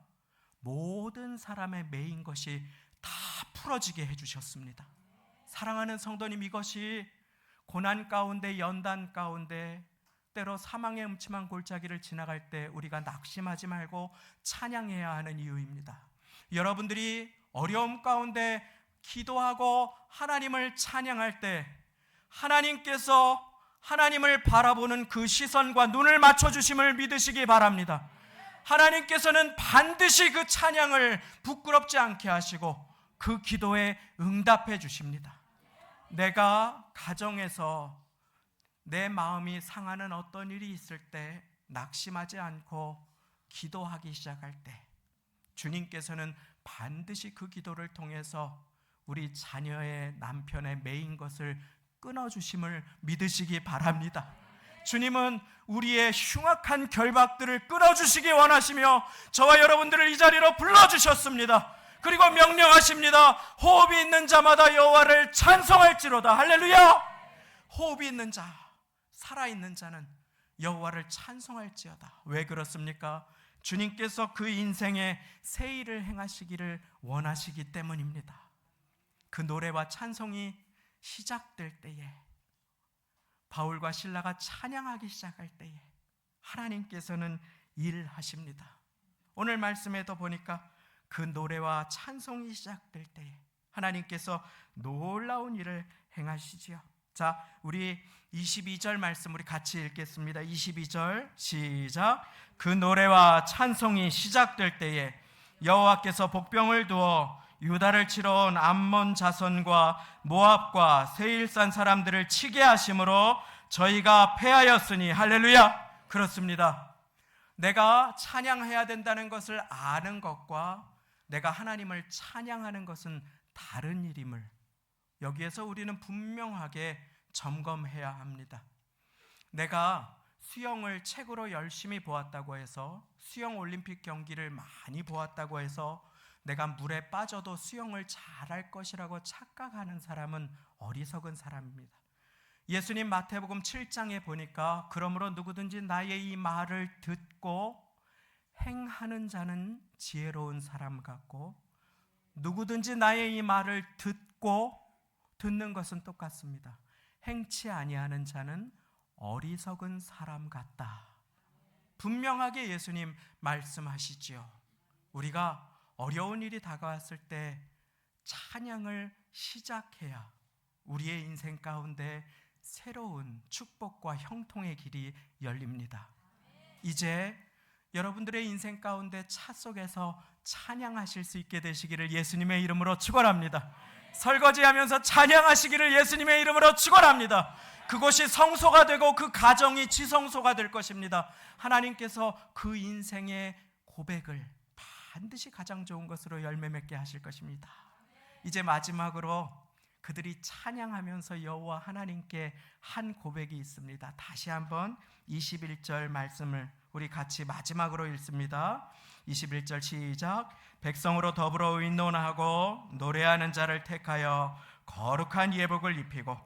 모든 사람의 매인 것이 다 풀어지게 해주셨습니다. 사랑하는 성도님, 이것이 고난 가운데, 연단 가운데, 때로 사망의 음침한 골짜기를 지나갈 때 우리가 낙심하지 말고 찬양해야 하는 이유입니다. 여러분들이 어려움 가운데 기도하고 하나님을 찬양할 때 하나님께서 하나님을 바라보는 그 시선과 눈을 맞춰주심을 믿으시기 바랍니다. 하나님께서는 반드시 그 찬양을 부끄럽지 않게 하시고 그 기도에 응답해 주십니다. 내가 가정에서 내 마음이 상하는 어떤 일이 있을 때 낙심하지 않고 기도하기 시작할 때 주님께서는 반드시 그 기도를 통해서 우리 자녀의, 남편의 매인 것을 끊어주심을 믿으시기 바랍니다. 주님은 우리의 흉악한 결박들을 끊어주시기 원하시며 저와 여러분들을 이 자리로 불러주셨습니다. 그리고 명령하십니다. 호흡이 있는 자마다 여호와를 찬송할지로다. 할렐루야! 호흡이 있는 자, 살아있는 자는 여호와를 찬송할지어다. 왜 그렇습니까? 주님께서 그 인생에 새 일을 행하시기를 원하시기 때문입니다. 그 노래와 찬송이 시작될 때에, 바울과 실라가 찬양하기 시작할 때에 하나님께서는 일하십니다. 오늘 말씀에도 보니까 그 노래와 찬송이 시작될 때에 하나님께서 놀라운 일을 행하시지요. 자, 우리 22절 말씀 우리 같이 읽겠습니다. 22절 시작. 그 노래와 찬송이 시작될 때에 여호와께서 복병을 두어 유다를 치러 온 암몬 자손과 모압과 세일산 사람들을 치게 하심으로 저희가 패하였으니. 할렐루야! 그렇습니다. 내가 찬양해야 된다는 것을 아는 것과 내가 하나님을 찬양하는 것은 다른 일임을 여기에서 우리는 분명하게 점검해야 합니다. 내가 수영을 책으로 열심히 보았다고 해서, 수영 올림픽 경기를 많이 보았다고 해서 내가 물에 빠져도 수영을 잘할 것이라고 착각하는 사람은 어리석은 사람입니다. 예수님 마태복음 7장에 보니까 그러므로 누구든지 나의 이 말을 듣고 행하는 자는 지혜로운 사람 같고, 누구든지 나의 이 말을 듣고, 듣는 것은 똑같습니다. 행치 아니하는 자는 어리석은 사람 같다. 분명하게 예수님 말씀하시지요. 우리가 어려운 일이 다가왔을 때 찬양을 시작해야 우리의 인생 가운데 새로운 축복과 형통의 길이 열립니다. 이제 여러분들의 인생 가운데 차 속에서 찬양하실 수 있게 되시기를 예수님의 이름으로 축원합니다. 설거지하면서 찬양하시기를 예수님의 이름으로 축원합니다. 그곳이 성소가 되고 그 가정이 지성소가 될 것입니다. 하나님께서 그 인생의 고백을 반드시 가장 좋은 것으로 열매 맺게 하실 것입니다. 이제 마지막으로 그들이 찬양하면서 여호와 하나님께 한 고백이 있습니다. 다시 한번 21절 말씀을 우리 같이 마지막으로 읽습니다. 21절 시작. 백성으로 더불어 의논하고 노래하는 자를 택하여 거룩한 예복을 입히고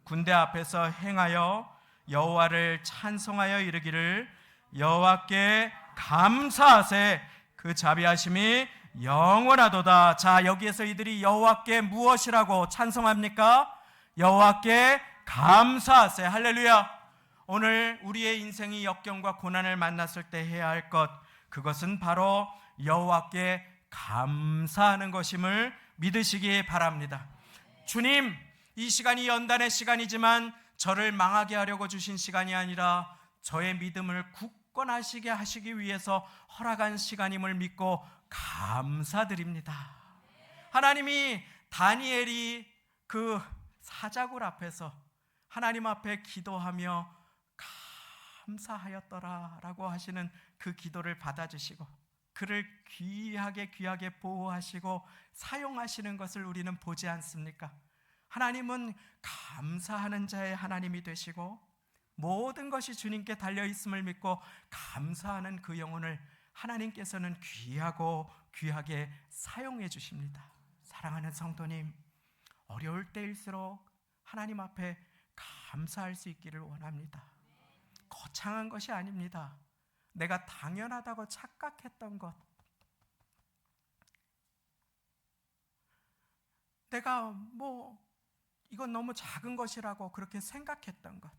군대 앞에서 행하여 여호와를 찬송하여 이르기를 여호와께 감사하세 그 자비하심이 영원하도다. 자, 여기에서 이들이 여호와께 무엇이라고 찬송합니까? 여호와께 감사하세. 할렐루야. 오늘 우리의 인생이 역경과 고난을 만났을 때 해야 할 것, 그것은 바로 여호와께 감사하는 것임을 믿으시기 바랍니다. 주님, 이 시간이 연단의 시간이지만 저를 망하게 하려고 주신 시간이 아니라 저의 믿음을 굳건하시게 하시기 위해서 허락한 시간임을 믿고 감사드립니다. 하나님이 다니엘이 그 사자굴 앞에서 하나님 앞에 기도하며 감사하였더라라고 하시는 그 기도를 받아주시고 그를 귀하게 보호하시고 사용하시는 것을 우리는 보지 않습니까? 하나님은 감사하는 자의 하나님이 되시고 모든 것이 주님께 달려있음을 믿고 감사하는 그 영혼을 하나님께서는 귀하게 사용해 주십니다. 사랑하는 성도님, 어려울 때일수록 하나님 앞에 감사할 수 있기를 원합니다. 거창한 것이 아닙니다. 내가 당연하다고 착각했던 것, 내가 이건 너무 작은 것이라고 그렇게 생각했던 것,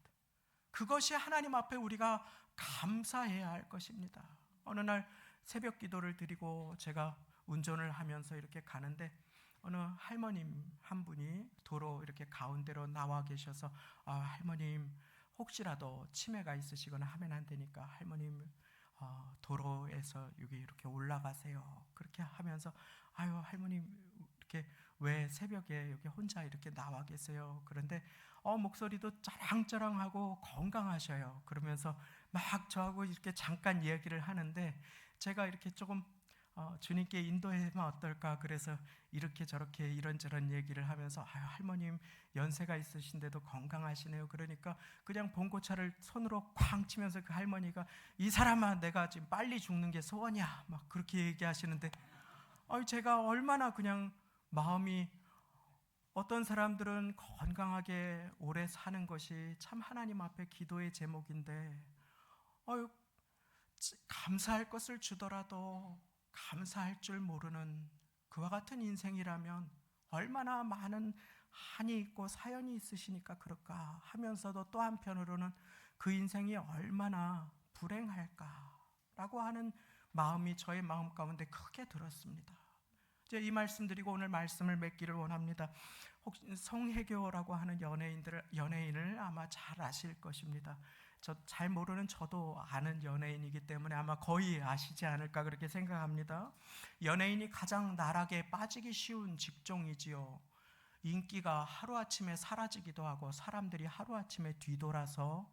그것이 하나님 앞에 우리가 감사해야 할 것입니다. 어느 날 새벽 기도를 드리고 제가 운전을 하면서 이렇게 가는데 어느 할머님 한 분이 도로 이렇게 가운데로 나와 계셔서 할머님 혹시라도 치매가 있으시거나 하면 안 되니까 할머님 도로에서 여기 이렇게 올라가세요. 그렇게 하면서 할머님 이렇게 왜 새벽에 여기 혼자 이렇게 나와 계세요? 그런데 목소리도 쩌랑쩌랑하고 건강하셔요. 그러면서 막 저하고 이렇게 잠깐 이야기를 하는데 제가 이렇게 조금 주님께 인도하면 어떨까 그래서 이렇게 저렇게 이런저런 얘기를 하면서 할머님 연세가 있으신데도 건강하시네요. 그러니까 그냥 봉고차를 손으로 쾅 치면서 그 할머니가 이 사람아 내가 지금 빨리 죽는 게 소원이야 막 그렇게 얘기하시는데 제가 얼마나 그냥 마음이, 어떤 사람들은 건강하게 오래 사는 것이 참 하나님 앞에 기도의 제목인데 감사할 것을 주더라도 감사할 줄 모르는 그와 같은 인생이라면 얼마나 많은 한이 있고 사연이 있으시니까 그럴까 하면서도 또 한편으로는 그 인생이 얼마나 불행할까라고 하는 마음이 저의 마음 가운데 크게 들었습니다. 이제 이 말씀 드리고 오늘 말씀을 맺기를 원합니다. 혹시 송혜교라고 하는 연예인을 아마 잘 아실 것입니다. 저 잘 모르는 저도 아는 연예인이기 때문에 아마 거의 아시지 않을까 그렇게 생각합니다. 연예인이 가장 나락에 빠지기 쉬운 직종이지요. 인기가 하루아침에 사라지기도 하고 사람들이 하루아침에 뒤돌아서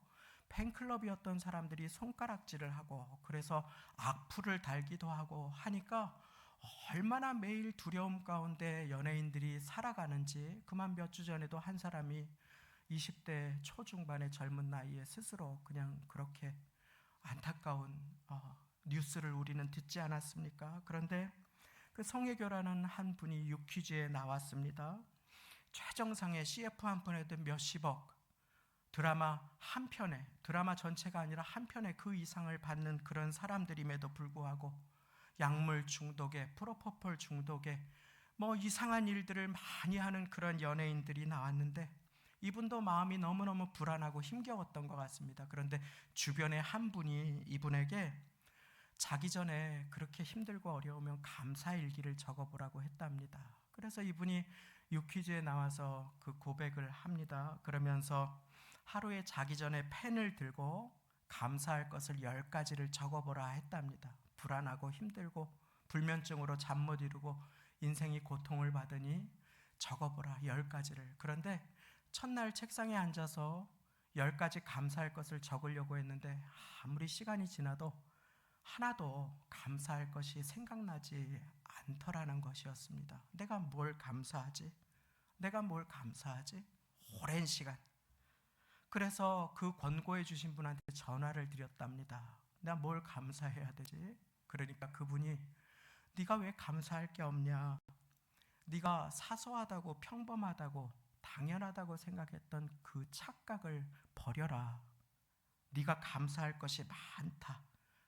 팬클럽이었던 사람들이 손가락질을 하고 그래서 악플을 달기도 하고 하니까 얼마나 매일 두려움 가운데 연예인들이 살아가는지, 그만 몇 주 전에도 한 사람이 20대 초중반의 젊은 나이에 스스로 그냥 그렇게 안타까운 뉴스를 우리는 듣지 않았습니까? 그런데 그 송혜교라는 한 분이 유퀴즈에 나왔습니다. 최정상의 CF 한 편에도 몇십억, 드라마 한 편에, 드라마 전체가 아니라 한 편에 그 이상을 받는 그런 사람들임에도 불구하고 약물 중독에, 프로포폴 중독에 이상한 일들을 많이 하는 그런 연예인들이 나왔는데 이분도 마음이 너무너무 불안하고 힘겨웠던 것 같습니다. 그런데 주변에 한 분이 이분에게 자기 전에 그렇게 힘들고 어려우면 감사일기를 적어보라고 했답니다. 그래서 이분이 유퀴즈에 나와서 그 고백을 합니다. 그러면서 하루에 자기 전에 펜을 들고 감사할 것을 10가지를 적어보라 했답니다. 불안하고 힘들고 불면증으로 잠 못 이루고 인생이 고통을 받으니 적어보라 10가지를. 그런데 첫날 책상에 앉아서 10가지 감사할 것을 적으려고 했는데 아무리 시간이 지나도 하나도 감사할 것이 생각나지 많더라는 것이었습니다. 내가 뭘 감사하지? 내가 뭘 감사하지? 오랜 시간. 그래서 그 권고해 주신 분한테 전화를 드렸답니다. 내가 뭘 감사해야 되지? 그러니까 그분이 네가 왜 감사할 게 없냐? 네가 사소하다고 평범하다고 당연하다고 생각했던 그 착각을 버려라. 네가 감사할 것이 많다.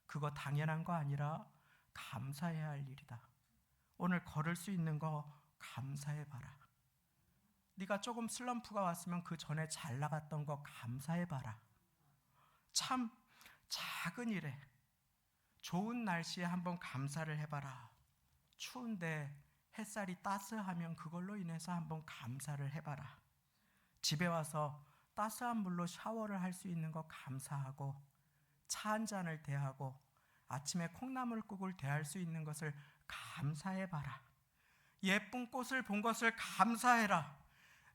그거 당연한 거 아니라 감사해야 할 일이다. 오늘 걸을 수 있는 거 감사해봐라. 네가 조금 슬럼프가 왔으면 그 전에 잘 나갔던 거 감사해봐라. 참 작은 일에, 좋은 날씨에 한번 감사를 해봐라. 추운데 햇살이 따스하면 그걸로 인해서 한번 감사를 해봐라. 집에 와서 따스한 물로 샤워를 할 수 있는 거 감사하고, 차 한 잔을 대하고 아침에 콩나물국을 대할 수 있는 것을 감사해봐라. 예쁜 꽃을 본 것을 감사해라.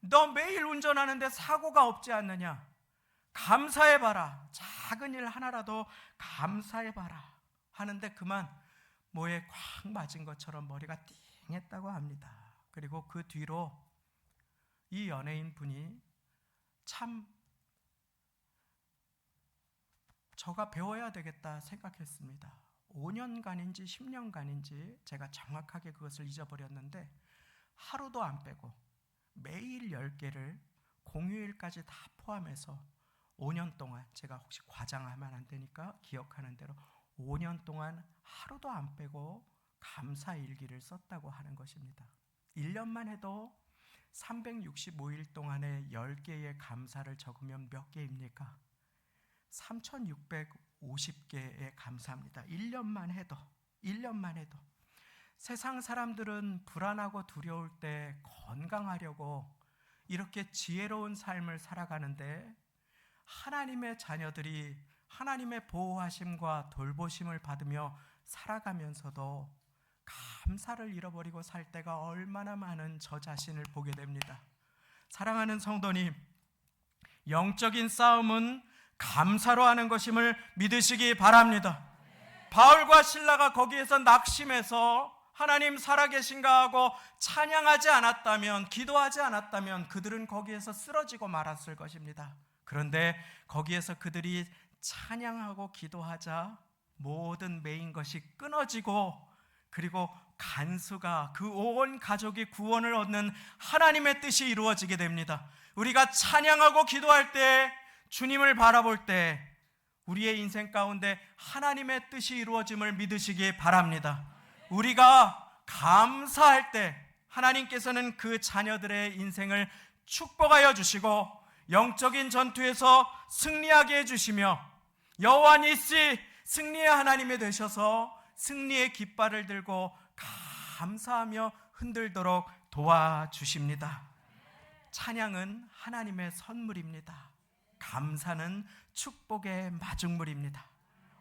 너 매일 운전하는데 사고가 없지 않느냐? 감사해봐라. 작은 일 하나라도 감사해봐라. 하는데 그만 뭐에 콱 맞은 것처럼 머리가 띵했다고 합니다. 그리고 그 뒤로 이 연예인 분이 참 저가 배워야 되겠다 생각했습니다. 5년간인지 10년간인지 제가 정확하게 그것을 잊어버렸는데 하루도 안 빼고 매일 10개를 공휴일까지 다 포함해서 5년 동안, 제가 혹시 과장하면 안 되니까 기억하는 대로 5년 동안 하루도 안 빼고 감사 일기를 썼다고 하는 것입니다. 1년만 해도 365일 동안에 10개의 감사를 적으면 몇 개입니까? 3650개의 감사입니다. 1년만 해도. 세상 사람들은 불안하고 두려울 때 건강하려고 이렇게 지혜로운 삶을 살아가는데, 하나님의 자녀들이 하나님의 보호하심과 돌보심을 받으며 살아가면서도 감사를 잃어버리고 살 때가 얼마나 많은 저 자신을 보게 됩니다. 사랑하는 성도님, 영적인 싸움은 감사로 하는 것임을 믿으시기 바랍니다. 바울과 실라가 거기에서 낙심해서 하나님 살아계신가 하고 찬양하지 않았다면, 기도하지 않았다면 그들은 거기에서 쓰러지고 말았을 것입니다. 그런데 거기에서 그들이 찬양하고 기도하자 모든 매인 것이 끊어지고, 그리고 간수가 그 온 가족이 구원을 얻는 하나님의 뜻이 이루어지게 됩니다. 우리가 찬양하고 기도할 때, 주님을 바라볼 때 우리의 인생 가운데 하나님의 뜻이 이루어짐을 믿으시기 바랍니다. 우리가 감사할 때 하나님께서는 그 자녀들의 인생을 축복하여 주시고 영적인 전투에서 승리하게 해주시며, 여호와 니시, 승리의 하나님이 되셔서 승리의 깃발을 들고 감사하며 흔들도록 도와주십니다. 찬양은 하나님의 선물입니다. 감사는 축복의 마중물입니다.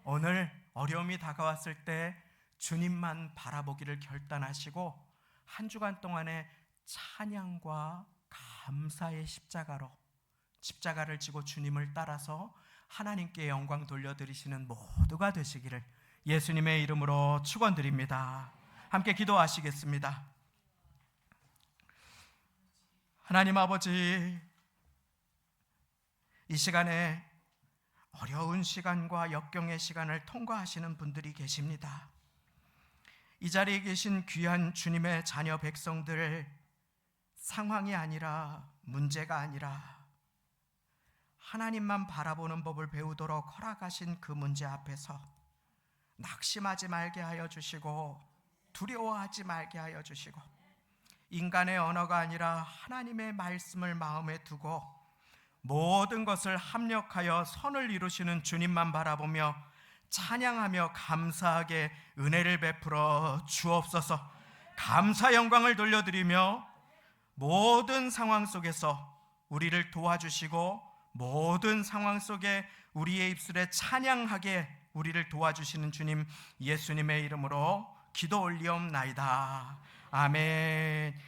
오늘 어려움이 다가왔을 때 주님만 바라보기를 결단하시고 한 주간 동안의 찬양과 감사의 십자가를 지고 주님을 따라서 하나님께 영광 돌려드리시는 모두가 되시기를 예수님의 이름으로 축원드립니다. 함께 기도하시겠습니다. 하나님 아버지, 이 시간에 어려운 시간과 역경의 시간을 통과하시는 분들이 계십니다. 이 자리에 계신 귀한 주님의 자녀 백성들, 상황이 아니라, 문제가 아니라 하나님만 바라보는 법을 배우도록 허락하신 그 문제 앞에서 낙심하지 말게 하여 주시고 두려워하지 말게 하여 주시고, 인간의 언어가 아니라 하나님의 말씀을 마음에 두고 모든 것을 합력하여 선을 이루시는 주님만 바라보며 찬양하며 감사하게 은혜를 베풀어 주옵소서. 감사 영광을 돌려드리며 모든 상황 속에서 우리를 도와주시고 모든 상황 속에 우리의 입술에 찬양하게 우리를 도와주시는 주님 예수님의 이름으로 기도 올리옵나이다. 아멘.